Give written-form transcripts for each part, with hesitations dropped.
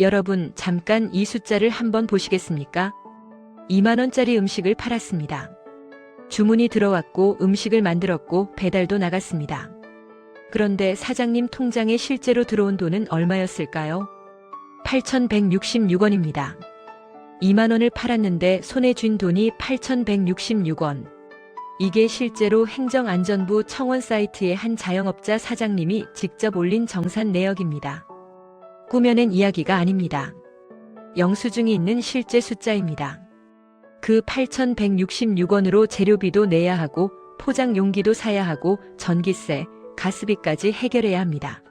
여러분, 잠깐 이 숫자를 한번 보시겠습니까? 2만원짜리 음식을 팔았습니다. 주문이 들어왔고 음식을 만들었고 배달도 나갔습니다. 그런데 사장님 통장에 실제로 들어온 돈은 얼마였을까요? 8,166원입니다. 2만원을 팔았는데 손에 쥔 돈이 8,166원. 이게 실제로 행정안전부 청원 사이트의 한 자영업자 사장님이 직접 올린 정산 내역입니다. 꾸며낸 이야기가 아닙니다. 영수증이 있는 실제 숫자입니다. 그 8,166원으로 재료비도 내야 하고 포장 용기도 사야 하고 전기세, 가스비까지 해결해야 합니다.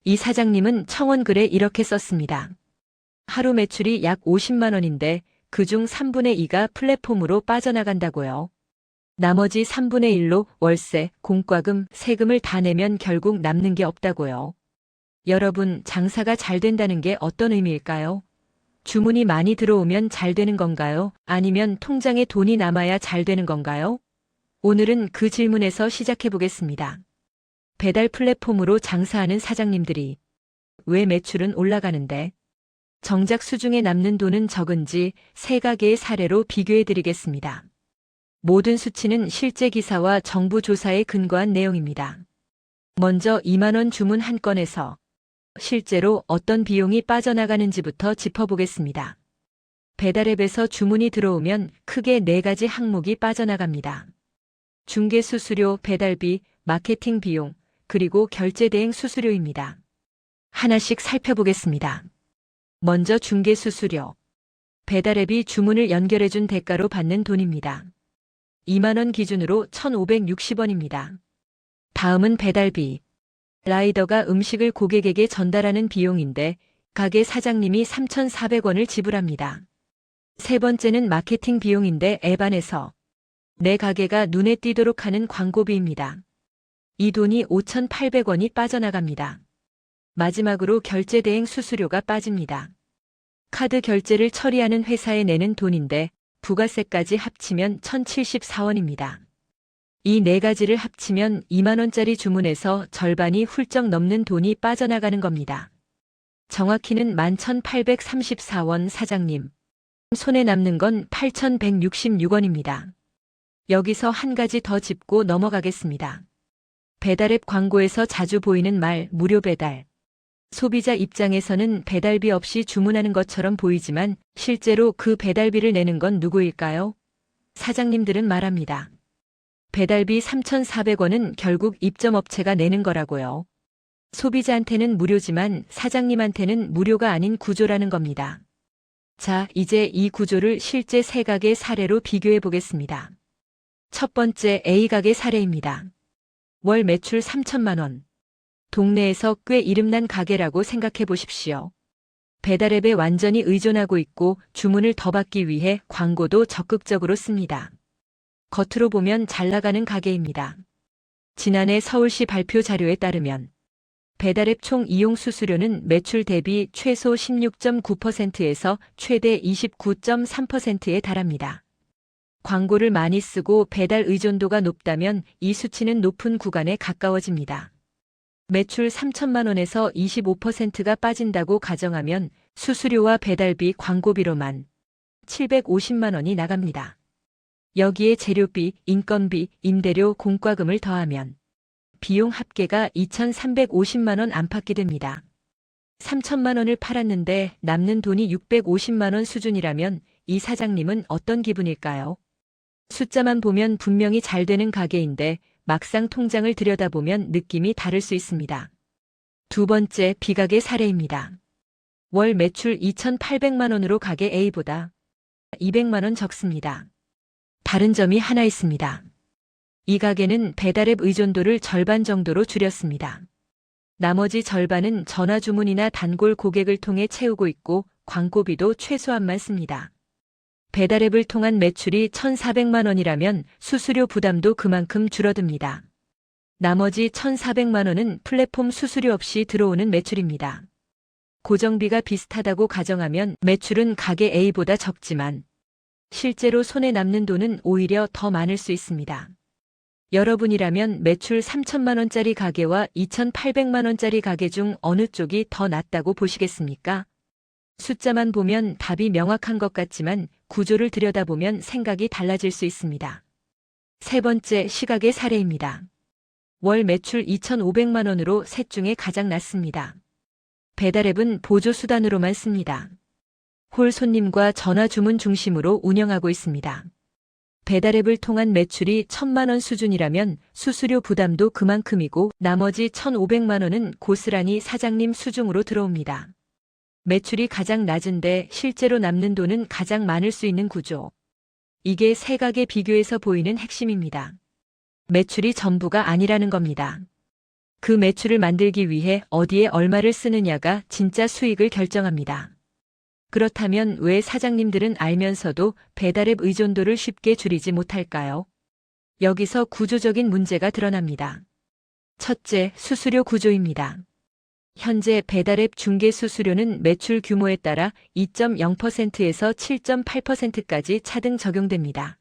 이 사장님은 청원 글에 이렇게 썼습니다. 하루 매출이 약 50만 원인데 그중 3분의 2가 플랫폼으로 빠져나간다고요. 나머지 3분의 1로 월세, 공과금, 세금을 다 내면 결국 남는 게 없다고요. 여러분, 장사가 잘 된다는 게 어떤 의미일까요? 주문이 많이 들어오면 잘 되는 건가요? 아니면 통장에 돈이 남아야 잘 되는 건가요? 오늘은 그 질문에서 시작해 보겠습니다. 배달 플랫폼으로 장사하는 사장님들이 왜 매출은 올라가는데 정작 수중에 남는 돈은 적은지 세 가게의 사례로 비교해 드리겠습니다. 모든 수치는 실제 기사와 정부 조사에 근거한 내용입니다. 먼저 2만 원 주문 한 건에서 실제로 어떤 비용이 빠져나가는지부터 짚어보겠습니다. 배달앱에서 주문이 들어오면 크게 4가지 항목이 빠져나갑니다. 중개수수료, 배달비, 마케팅 비용, 그리고 결제대행 수수료입니다. 하나씩 살펴보겠습니다. 먼저 중개수수료. 배달앱이 주문을 연결해준 대가로 받는 돈입니다. 2만 원 기준으로 1,560원입니다. 다음은 배달비. 라이더가 음식을 고객에게 전달하는 비용인데 가게 사장님이 3,400원을 지불합니다. 세 번째는 마케팅 비용인데 앱 안에서 내 가게가 눈에 띄도록 하는 광고비입니다. 이 돈이 5,800원이 빠져나갑니다. 마지막으로 결제대행 수수료가 빠집니다. 카드 결제를 처리하는 회사에 내는 돈인데 부가세까지 합치면 1,074원입니다. 이 4가지를 합치면 2만 원짜리 주문에서 절반이 훌쩍 넘는 돈이 빠져나가는 겁니다. 정확히는 11,834원. 사장님 손에 남는 건 8,166원입니다. 여기서 한 가지 더 짚고 넘어가겠습니다. 배달앱 광고에서 자주 보이는 말 무료 배달. 소비자 입장에서는 배달비 없이 주문하는 것처럼 보이지만 실제로 그 배달비를 내는 건 누구일까요? 사장님들은 말합니다. 배달비 3,400원은 결국 입점업체가 내는 거라고요. 소비자한테는 무료지만 사장님한테는 무료가 아닌 구조라는 겁니다. 자, 이제 이 구조를 실제 세 가게 사례로 비교해 보겠습니다. 첫 번째 A가게 사례입니다. 월 매출 3천만 원. 동네에서 꽤 이름난 가게라고 생각해 보십시오. 배달앱에 완전히 의존하고 있고 주문을 더 받기 위해 광고도 적극적으로 씁니다. 겉으로 보면 잘 나가는 가게입니다. 지난해 서울시 발표 자료에 따르면 배달앱 총 이용 수수료는 매출 대비 최소 16.9%에서 최대 29.3%에 달합니다. 광고를 많이 쓰고 배달 의존도가 높다면 이 수치는 높은 구간에 가까워집니다. 매출 3천만 원에서 25%가 빠진다고 가정하면 수수료와 배달비, 광고비로만 750만 원이 나갑니다. 여기에 재료비, 인건비, 임대료, 공과금을 더하면 비용 합계가 2,350만 원 안팎이 됩니다. 3천만 원을 팔았는데 남는 돈이 650만 원 수준이라면 이 사장님은 어떤 기분일까요? 숫자만 보면 분명히 잘 되는 가게인데 막상 통장을 들여다보면 느낌이 다를 수 있습니다. 두 번째 B가게 사례입니다. 월 매출 2,800만 원으로 가게 A보다 200만 원 적습니다. 다른 점이 하나 있습니다. 이 가게는 배달앱 의존도를 절반 정도로 줄였습니다. 나머지 절반은 전화 주문이나 단골 고객을 통해 채우고 있고 광고비도 최소한만 씁니다. 배달앱을 통한 매출이 1,400만 원이라면 수수료 부담도 그만큼 줄어듭니다. 나머지 1,400만 원은 플랫폼 수수료 없이 들어오는 매출입니다. 고정비가 비슷하다고 가정하면 매출은 가게 A보다 적지만 실제로 손에 남는 돈은 오히려 더 많을 수 있습니다. 여러분이라면 매출 3천만 원짜리 가게와 2,800만 원짜리 가게 중 어느 쪽이 더 낫다고 보시겠습니까? 숫자만 보면 답이 명확한 것 같지만 구조를 들여다보면 생각이 달라질 수 있습니다. 세 번째, 시각의 사례입니다. 월 매출 2,500만 원으로 셋 중에 가장 낮습니다. 배달앱은 보조 수단으로만 씁니다. 홀 손님과 전화 주문 중심으로 운영하고 있습니다. 배달앱을 통한 매출이 1,000만 원 수준이라면 수수료 부담도 그만큼이고 나머지 1,500만 원은 고스란히 사장님 수중으로 들어옵니다. 매출이 가장 낮은데 실제로 남는 돈은 가장 많을 수 있는 구조. 이게 세 가게 비교에서 보이는 핵심입니다. 매출이 전부가 아니라는 겁니다. 그 매출을 만들기 위해 어디에 얼마를 쓰느냐가 진짜 수익을 결정합니다. 그렇다면 왜 사장님들은 알면서도 배달앱 의존도를 쉽게 줄이지 못할까요? 여기서 구조적인 문제가 드러납니다. 첫째, 수수료 구조입니다. 현재 배달앱 중개 수수료는 매출 규모에 따라 2.0%에서 7.8%까지 차등 적용됩니다.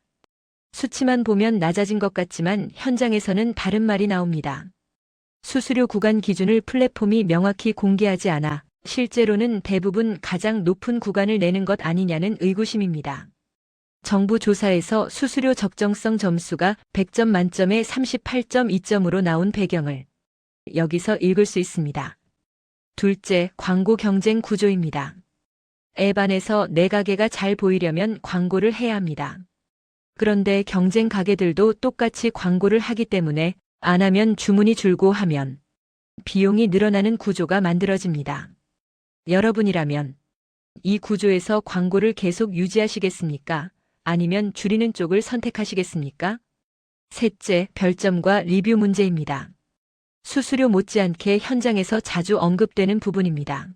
수치만 보면 낮아진 것 같지만 현장에서는 다른 말이 나옵니다. 수수료 구간 기준을 플랫폼이 명확히 공개하지 않아 실제로는 대부분 가장 높은 구간을 내는 것 아니냐는 의구심입니다. 정부 조사에서 수수료 적정성 점수가 100점 만점에 38.2점으로 나온 배경을 여기서 읽을 수 있습니다. 둘째, 광고 경쟁 구조입니다. 앱 안에서 내 가게가 잘 보이려면 광고를 해야 합니다. 그런데 경쟁 가게들도 똑같이 광고를 하기 때문에 안 하면 주문이 줄고 하면 비용이 늘어나는 구조가 만들어집니다. 여러분이라면 이 구조에서 광고를 계속 유지하시겠습니까? 아니면 줄이는 쪽을 선택하시겠습니까? 셋째, 별점과 리뷰 문제입니다. 수수료 못지않게 현장에서 자주 언급되는 부분입니다.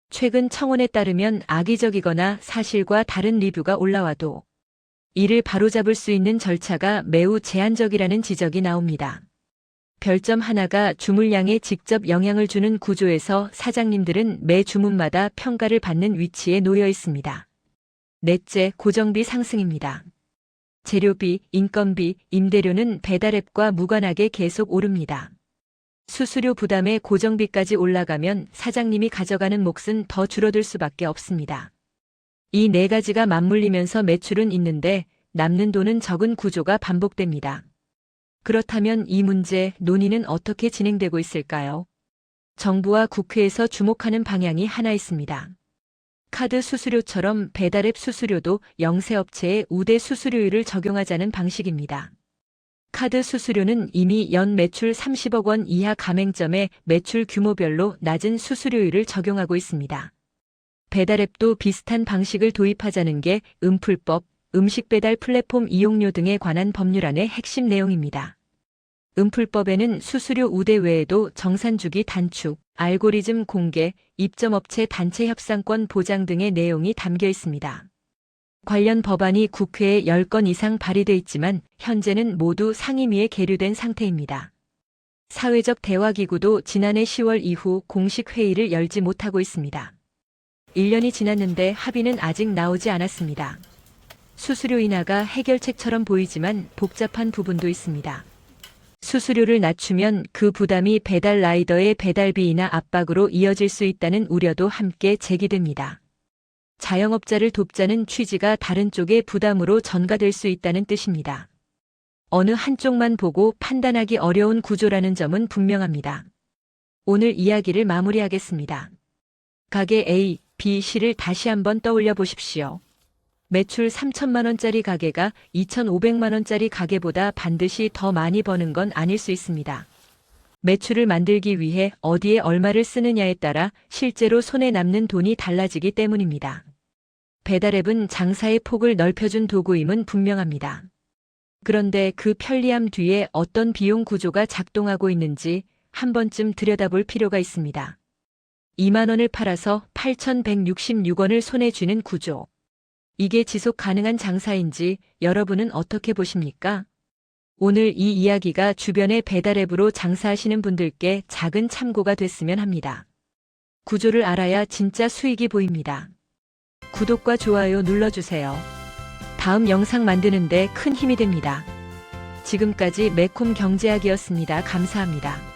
최근 청원에 따르면 악의적이거나 사실과 다른 리뷰가 올라와도 이를 바로잡을 수 있는 절차가 매우 제한적이라는 지적이 나옵니다. 별점 하나가 주물량에 직접 영향을 주는 구조에서 사장님들은 매 주문마다 평가를 받는 위치에 놓여 있습니다. 넷째, 고정비 상승입니다. 재료비, 인건비, 임대료는 배달앱과 무관하게 계속 오릅니다. 수수료 부담에 고정비까지 올라가면 사장님이 가져가는 몫은 더 줄어들 수밖에 없습니다. 이 네 가지가 맞물리면서 매출은 있는데 남는 돈은 적은 구조가 반복됩니다. 그렇다면 이 문제, 논의는 어떻게 진행되고 있을까요? 정부와 국회에서 주목하는 방향이 하나 있습니다. 카드 수수료처럼 배달앱 수수료도 영세업체에 우대 수수료율을 적용하자는 방식입니다. 카드 수수료는 이미 연 매출 30억 원 이하 가맹점에 매출 규모별로 낮은 수수료율을 적용하고 있습니다. 배달앱도 비슷한 방식을 도입하자는 게 음풀법, 음식 배달 플랫폼 이용료 등에 관한 법률안의 핵심 내용입니다. 음풀법에는 수수료 우대 외에도 정산주기 단축, 알고리즘 공개, 입점업체 단체 협상권 보장 등의 내용이 담겨 있습니다. 관련 법안이 국회에 10건 이상 발의돼 있지만 현재는 모두 상임위에 계류된 상태입니다. 사회적 대화기구도 지난해 10월 이후 공식 회의를 열지 못하고 있습니다. 1년이 지났는데 합의는 아직 나오지 않았습니다. 수수료 인하가 해결책처럼 보이지만 복잡한 부분도 있습니다. 수수료를 낮추면 그 부담이 배달 라이더의 배달비 인하 압박으로 이어질 수 있다는 우려도 함께 제기됩니다. 자영업자를 돕자는 취지가 다른 쪽의 부담으로 전가될 수 있다는 뜻입니다. 어느 한쪽만 보고 판단하기 어려운 구조라는 점은 분명합니다. 오늘 이야기를 마무리하겠습니다. 가게 A, B, C를 다시 한번 떠올려 보십시오. 매출 3천만 원짜리 가게가 2,500만 원짜리 가게보다 반드시 더 많이 버는 건 아닐 수 있습니다. 매출을 만들기 위해 어디에 얼마를 쓰느냐에 따라 실제로 손에 남는 돈이 달라지기 때문입니다. 배달앱은 장사의 폭을 넓혀준 도구임은 분명합니다. 그런데 그 편리함 뒤에 어떤 비용 구조가 작동하고 있는지 한 번쯤 들여다볼 필요가 있습니다. 2만 원을 팔아서 8,166원을 손에 쥐는 구조. 이게 지속 가능한 장사인지 여러분은 어떻게 보십니까? 오늘 이 이야기가 주변의 배달앱으로 장사하시는 분들께 작은 참고가 됐으면 합니다. 구조를 알아야 진짜 수익이 보입니다. 구독과 좋아요 눌러주세요. 다음 영상 만드는데 큰 힘이 됩니다. 지금까지 매콤 경제학이었습니다. 감사합니다.